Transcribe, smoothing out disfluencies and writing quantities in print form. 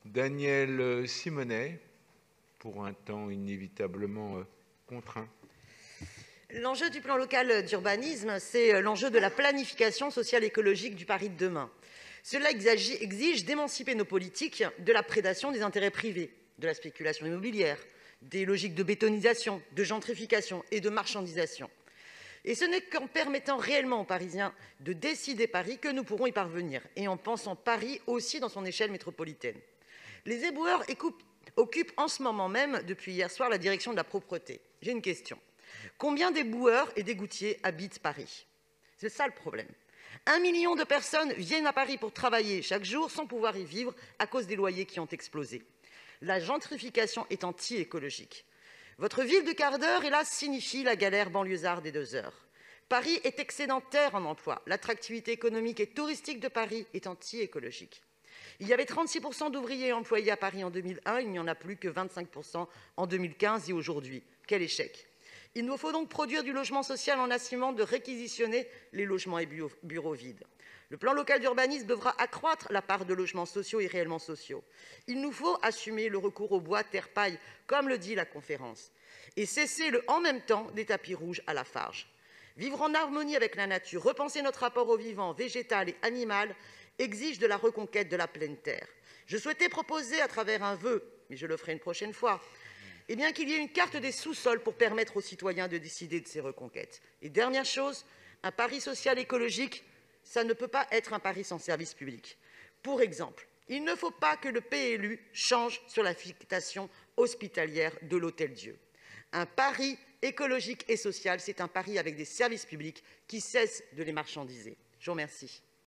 Daniel Simonet, pour un temps inévitablement contraint. L'enjeu du plan local d'urbanisme, c'est l'enjeu de la planification sociale écologique du Paris de demain. Cela exige d'émanciper nos politiques de la prédation des intérêts privés, de la spéculation immobilière, des logiques de bétonisation, de gentrification et de marchandisation. Et ce n'est qu'en permettant réellement aux Parisiens de décider Paris que nous pourrons y parvenir, et en pensant Paris aussi dans son échelle métropolitaine. Les éboueurs occupent en ce moment même, depuis hier soir, la direction de la propreté. J'ai une question. Combien d'éboueurs et d'égoutiers habitent Paris? C'est ça le problème. 1 million de personnes viennent à Paris pour travailler chaque jour sans pouvoir y vivre à cause des loyers qui ont explosé. La gentrification est anti-écologique. Votre ville de quart d'heure, hélas, signifie la galère banlieusarde des 2 heures. Paris est excédentaire en emploi. L'attractivité économique et touristique de Paris est anti-écologique. Il y avait 36% d'ouvriers employés à Paris en 2001, il n'y en a plus que 25% en 2015 et aujourd'hui. Quel échec! Il nous faut donc produire du logement social en assumant de réquisitionner les logements et bureaux vides. Le plan local d'urbanisme devra accroître la part de logements sociaux et réellement sociaux. Il nous faut assumer le recours au bois, terre, paille, comme le dit la conférence, et cesser le « en même temps » des tapis rouges à Lafarge. Vivre en harmonie avec la nature, repenser notre rapport au vivant, végétal et animal, exige de la reconquête de la pleine terre. Je souhaitais proposer à travers un vœu, mais je le ferai une prochaine fois, qu'il y ait une carte des sous-sols pour permettre aux citoyens de décider de ces reconquêtes. Et dernière chose, un Paris social écologique, ça ne peut pas être un Paris sans service public. Pour exemple, il ne faut pas que le PLU change sur l'affectation hospitalière de l'Hôtel-Dieu. Un Paris écologique et social, c'est un Paris avec des services publics qui cessent de les marchandiser. Je vous remercie.